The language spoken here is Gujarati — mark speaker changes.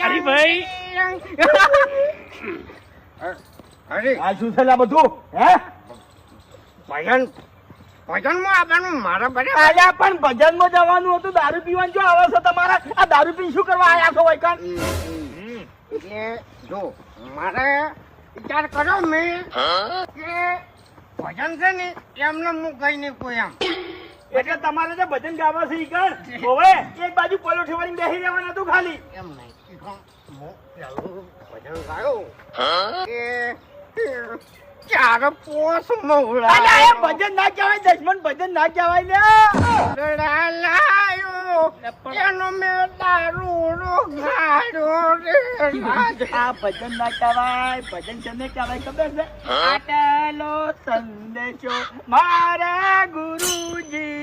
Speaker 1: અરે ભાઈ
Speaker 2: અરે
Speaker 3: આ શું છે લા બધું હે
Speaker 2: ભજન ભજનમાં આવવાનું મારા બરે
Speaker 3: આયા પણ ભજનમાં જવાનું હતું દારૂ પીવાનું જો આવે છે તમારા આ દારૂ પી શું કરવા આયા છો વૈકણ
Speaker 2: એટલે જો મારે વિચાર કર્યો મેં કે ભજન છે ને એમને હું કઈ નહીં કોઈ આમ
Speaker 3: એટલે તમારે જે ભજન ગાવા છે ઈ કણ હવે એક બાજુ પલોઠી વાળીને બેસી રહેવાનું હતું ખાલી
Speaker 2: એમ નહીં હું પેલું ભજન ગાયો કે ચાર પોસ મવડા
Speaker 3: અલા એ ભજન ના કહેવાય દશમન ભજન ના કહેવાય લે
Speaker 2: લાયો એનો મેં દારૂ ગાડ્યો રે
Speaker 3: આ ભજન ના કહેવાય ભજન કેને કહેવાય ખબર છે આટલો સંદેશો મારા ગુરુજી